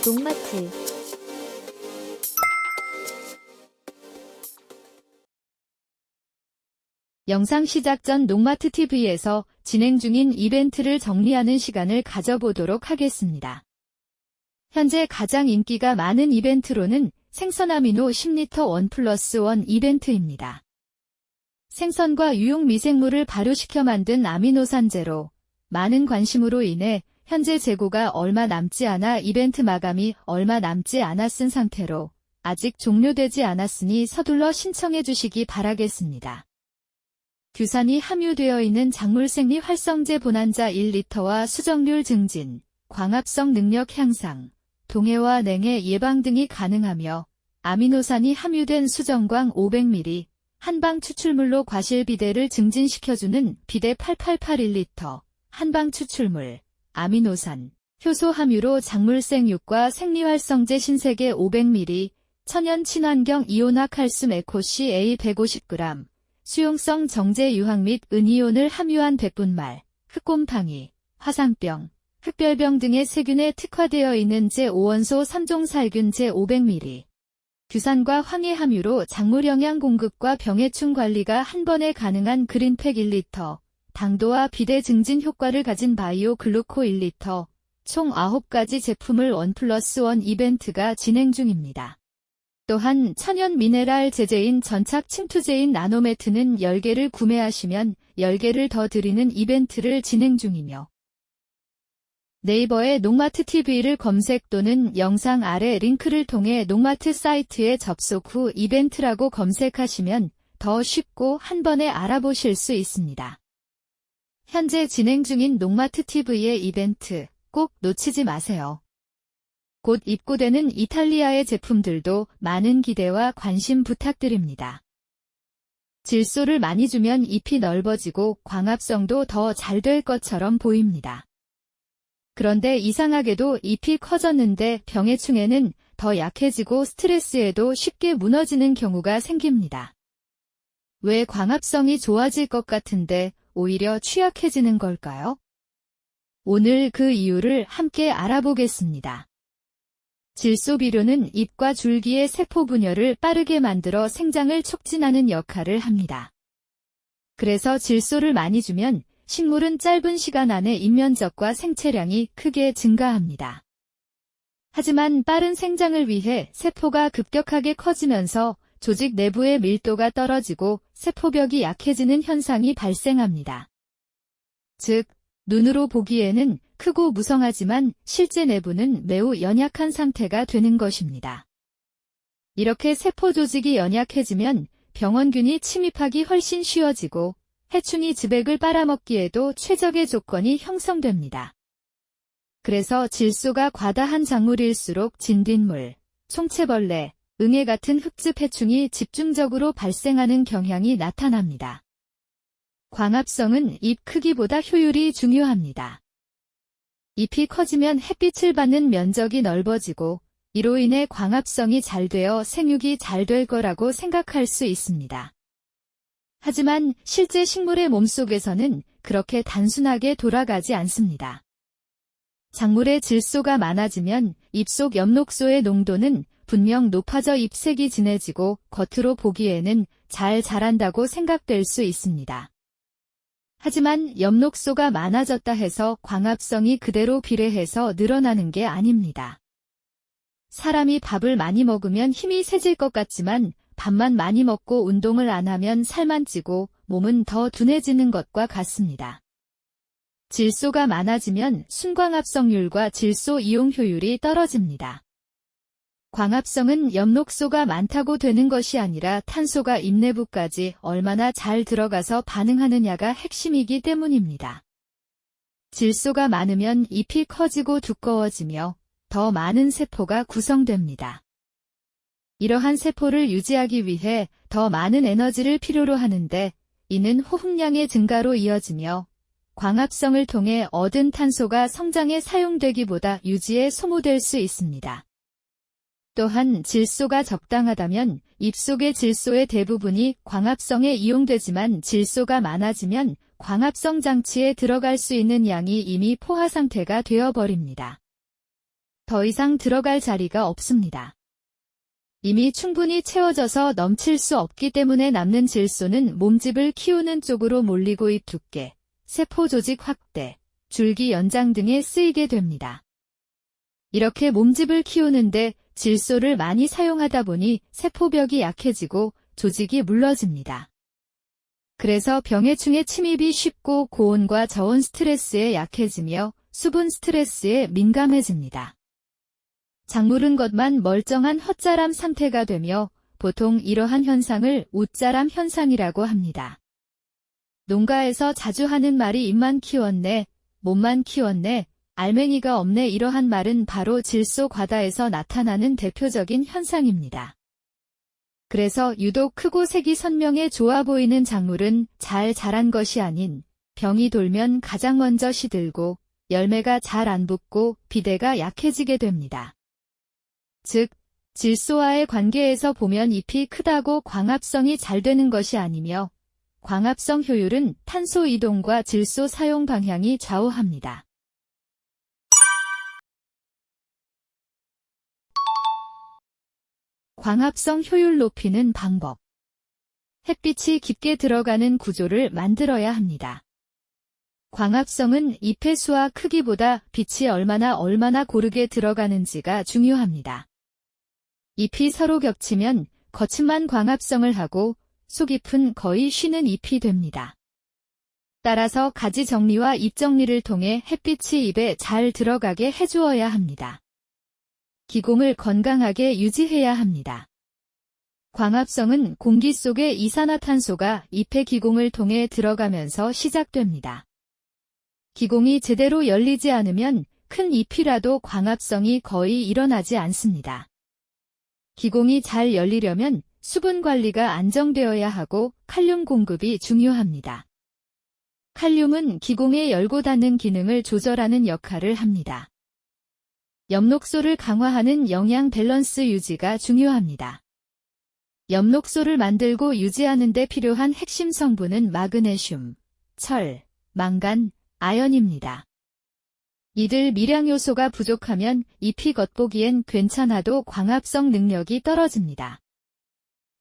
녹마트 영상 시작 전 녹마트 TV에서 진행 중인 이벤트를 정리하는 시간을 가져보도록 하겠습니다. 현재 가장 인기가 많은 이벤트로는 생선 아미노 10L 1+1 이벤트입니다. 생선과 유용 미생물을 발효시켜 만든 아미노산 제로, 많은 관심으로 인해 현재 재고가 얼마 남지 않아 이벤트 마감이 얼마 남지 않았은 상태로 아직 종료되지 않았으니 서둘러 신청해 주시기 바라겠습니다. 규산이 함유되어 있는 작물생리 활성제 본환자 1리터와 수정률 증진, 광합성 능력 향상, 동해와 냉해 예방 등이 가능하며 아미노산이 함유된 수정광 500ml, 한방 추출물로 과실 비대를 증진시켜주는 비대 888 1리터, 한방 추출물, 아미노산, 효소 함유로 작물생육과 생리활성제 신세계 500ml, 천연 친환경 이온화 칼슘 에코시 A 150g, 수용성 정제 유황 및 은이온을 함유한 백분말, 흑곰팡이, 화상병, 흑별병 등의 세균에 특화되어 있는 제5원소 3종 살균 제 500ml. 규산과 황해 함유로 작물 영양 공급과 병해충 관리가 한 번에 가능한 그린팩 1리터, 당도와 비대 증진 효과를 가진 바이오 글루코 1리터, 총 9가지 제품을 1+1 이벤트가 진행 중입니다. 또한 천연 미네랄 제제인 전착 침투제인 나노매트는 10개를 구매하시면 10개를 더 드리는 이벤트를 진행 중이며 네이버에 녹마트 TV를 검색 또는 영상 아래 링크를 통해 녹마트 사이트에 접속 후 이벤트라고 검색하시면 더 쉽고 한 번에 알아보실 수 있습니다. 현재 진행 중인 녹마트 TV의 이벤트 꼭 놓치지 마세요. 곧 입고되는 이탈리아의 제품들도 많은 기대와 관심 부탁드립니다. 질소를 많이 주면 잎이 넓어지고 광합성도 더 잘 될 것처럼 보입니다. 그런데 이상하게도 잎이 커졌는데 병해충에는 더 약해지고 스트레스에도 쉽게 무너지는 경우가 생깁니다. 왜 광합성이 좋아질 것 같은데 오히려 취약해지는 걸까요? 오늘 그 이유를 함께 알아보겠습니다. 질소 비료는 잎과 줄기의 세포 분열을 빠르게 만들어 생장을 촉진하는 역할을 합니다. 그래서 질소를 많이 주면 식물은 짧은 시간 안에 잎면적과 생체량이 크게 증가합니다. 하지만 빠른 생장을 위해 세포가 급격하게 커지면서 조직 내부의 밀도가 떨어지고 세포벽이 약해지는 현상이 발생합니다. 즉, 눈으로 보기에는 크고 무성하지만 실제 내부는 매우 연약한 상태가 되는 것입니다. 이렇게 세포 조직이 연약해지면 병원균이 침입하기 훨씬 쉬워지고 해충이 즙액을 빨아먹기에도 최적의 조건이 형성됩니다. 그래서 질소가 과다한 작물일수록 진딧물, 총채벌레, 응애 같은 흙즙 해충이 집중적으로 발생하는 경향이 나타납니다. 광합성은 잎 크기보다 효율이 중요합니다. 잎이 커지면 햇빛을 받는 면적이 넓어지고 이로 인해 광합성이 잘 되어 생육이 잘 될 거라고 생각할 수 있습니다. 하지만 실제 식물의 몸속에서는 그렇게 단순하게 돌아가지 않습니다. 작물의 질소가 많아지면 잎 속 엽록소의 농도는 분명 높아져 잎색이 진해지고 겉으로 보기에는 잘 자란다고 생각될 수 있습니다. 하지만 엽록소가 많아졌다 해서 광합성이 그대로 비례해서 늘어나는 게 아닙니다. 사람이 밥을 많이 먹으면 힘이 세질 것 같지만 밥만 많이 먹고 운동을 안 하면 살만 찌고 몸은 더 둔해지는 것과 같습니다. 질소가 많아지면 순광합성률과 질소 이용 효율이 떨어집니다. 광합성은 엽록소가 많다고 되는 것이 아니라 탄소가 잎 내부까지 얼마나 잘 들어가서 반응하느냐가 핵심이기 때문입니다. 질소가 많으면 잎이 커지고 두꺼워지며 더 많은 세포가 구성됩니다. 이러한 세포를 유지하기 위해 더 많은 에너지를 필요로 하는데 이는 호흡량의 증가로 이어지며 광합성을 통해 얻은 탄소가 성장에 사용되기보다 유지에 소모될 수 있습니다. 또한 질소가 적당하다면 잎 속의 질소의 대부분이 광합성에 이용되지만 질소가 많아지면 광합성 장치에 들어갈 수 있는 양이 이미 포화 상태가 되어버립니다. 더 이상 들어갈 자리가 없습니다. 이미 충분히 채워져서 넘칠 수 없기 때문에 남는 질소는 몸집을 키우는 쪽으로 몰리고 잎 두께, 세포 조직 확대, 줄기 연장 등에 쓰이게 됩니다. 이렇게 몸집을 키우는데 질소를 많이 사용하다 보니 세포벽이 약해지고 조직이 물러집니다. 그래서 병해충의 침입이 쉽고 고온과 저온 스트레스에 약해지며 수분 스트레스에 민감해집니다. 작물은 겉만 멀쩡한 헛자람 상태가 되며 보통 이러한 현상을 웃자람 현상이라고 합니다. 농가에서 자주 하는 말이 입만 키웠네, 몸만 키웠네, 알맹이가 없네 이러한 말은 바로 질소 과다에서 나타나는 대표적인 현상입니다. 그래서 유독 크고 색이 선명해 좋아 보이는 작물은 잘 자란 것이 아닌 병이 돌면 가장 먼저 시들고 열매가 잘 안 붙고 비대가 약해지게 됩니다. 즉, 질소와의 관계에서 보면 잎이 크다고 광합성이 잘 되는 것이 아니며 광합성 효율은 탄소 이동과 질소 사용 방향이 좌우합니다. 광합성 효율 높이는 방법. 햇빛이 깊게 들어가는 구조를 만들어야 합니다. 광합성은 잎의 수와 크기보다 빛이 얼마나 고르게 들어가는지가 중요합니다. 잎이 서로 겹치면 겉은만 광합성을 하고 속잎은 거의 쉬는 잎이 됩니다. 따라서 가지 정리와 잎 정리를 통해 햇빛이 잎에 잘 들어가게 해주어야 합니다. 기공을 건강하게 유지해야 합니다. 광합성은 공기 속의 이산화탄소가 잎의 기공을 통해 들어가면서 시작됩니다. 기공이 제대로 열리지 않으면 큰 잎이라도 광합성이 거의 일어나지 않습니다. 기공이 잘 열리려면 수분 관리가 안정되어야 하고 칼륨 공급이 중요합니다. 칼륨은 기공의 열고 닫는 기능을 조절하는 역할을 합니다. 엽록소를 강화하는 영양 밸런스 유지가 중요합니다. 엽록소를 만들고 유지하는 데 필요한 핵심 성분은 마그네슘, 철, 망간, 아연입니다. 이들 미량요소가 부족하면 잎이 겉보기엔 괜찮아도 광합성 능력이 떨어집니다.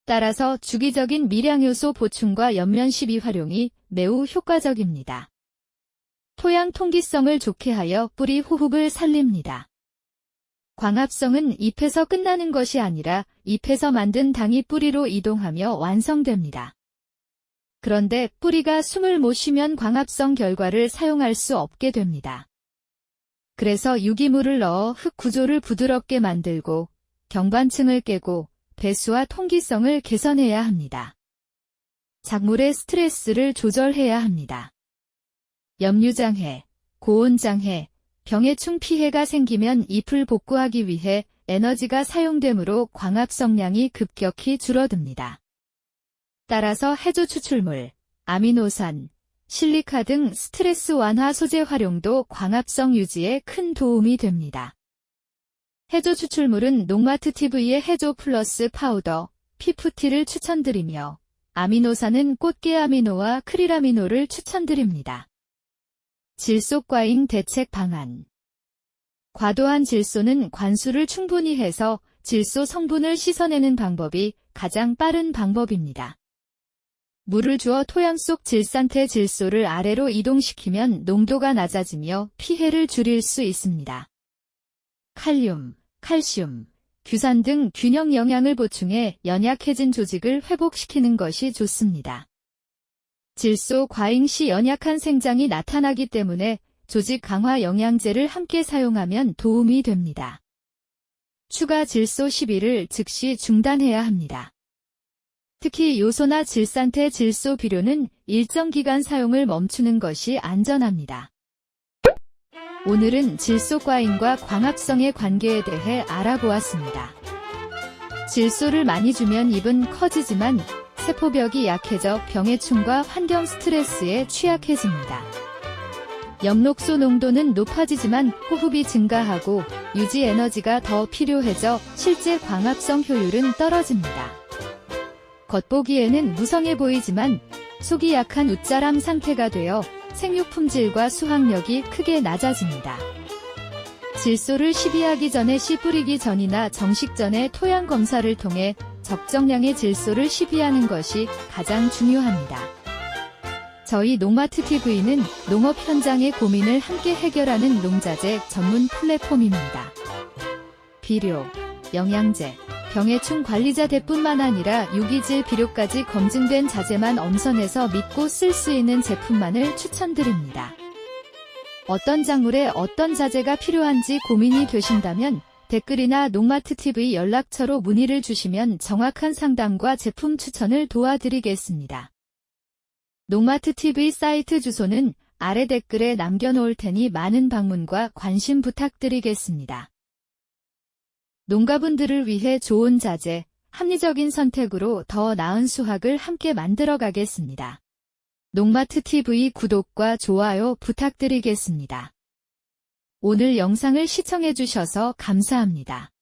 따라서 주기적인 미량요소 보충과 옆면12 활용이 매우 효과적입니다. 토양 통기성을 좋게 하여 뿌리 호흡을 살립니다. 광합성은 잎에서 끝나는 것이 아니라 잎에서 만든 당이 뿌리로 이동하며 완성됩니다. 그런데 뿌리가 숨을 못 쉬면 광합성 결과를 사용할 수 없게 됩니다. 그래서 유기물을 넣어 흙 구조를 부드럽게 만들고 경반층을 깨고 배수와 통기성을 개선해야 합니다. 작물의 스트레스를 조절해야 합니다. 염류장애, 고온장애, 병해충 피해가 생기면 잎을 복구하기 위해 에너지가 사용되므로 광합성량이 급격히 줄어듭니다. 따라서 해조 추출물, 아미노산, 실리카 등 스트레스 완화 소재 활용도 광합성 유지에 큰 도움이 됩니다. 해조 추출물은 농마트 TV의 해조 플러스 파우더, PFT를 추천드리며 아미노산은 꽃게 아미노와 크릴아미노를 추천드립니다. 질소 과잉 대책 방안. 과도한 질소는 관수를 충분히 해서 질소 성분을 씻어내는 방법이 가장 빠른 방법입니다. 물을 주어 토양 속 질산태 질소를 아래로 이동시키면 농도가 낮아지며 피해를 줄일 수 있습니다. 칼륨, 칼슘, 규산 등 균형 영양을 보충해 연약해진 조직을 회복시키는 것이 좋습니다. 질소 과잉 시 연약한 생장이 나타나기 때문에 조직 강화 영양제를 함께 사용하면 도움이 됩니다. 추가 질소 시비를 즉시 중단해야 합니다. 특히 요소나 질산태 질소 비료는 일정 기간 사용을 멈추는 것이 안전합니다. 오늘은 질소 과잉과 광합성의 관계에 대해 알아보았습니다. 질소를 많이 주면 잎은 커지지만 세포벽이 약해져 병해충과 환경 스트레스에 취약해집니다. 엽록소 농도는 높아지지만 호흡이 증가하고 유지 에너지가 더 필요해져 실제 광합성 효율은 떨어집니다. 겉보기에는 무성해 보이지만 속이 약한 웃자람 상태가 되어 생육 품질과 수확력이 크게 낮아집니다. 질소를 시비하기 전에 씨 뿌리기 전이나 정식 전에 토양 검사를 통해 적정량의 질소를 시비하는 것이 가장 중요합니다. 저희 농마트TV는 농업 현장의 고민을 함께 해결하는 농자재 전문 플랫폼입니다. 비료, 영양제, 병해충 관리자재뿐만 아니라 유기질 비료까지 검증된 자재만 엄선해서 믿고 쓸 수 있는 제품만을 추천드립니다. 어떤 작물에 어떤 자재가 필요한지 고민이 되신다면 댓글이나 농마트TV 연락처로 문의를 주시면 정확한 상담과 제품 추천을 도와드리겠습니다. 농마트TV 사이트 주소는 아래 댓글에 남겨놓을 테니 많은 방문과 관심 부탁드리겠습니다. 농가분들을 위해 좋은 자재, 합리적인 선택으로 더 나은 수확을 함께 만들어 가겠습니다. 농마트TV 구독과 좋아요 부탁드리겠습니다. 오늘 영상을 시청해주셔서 감사합니다.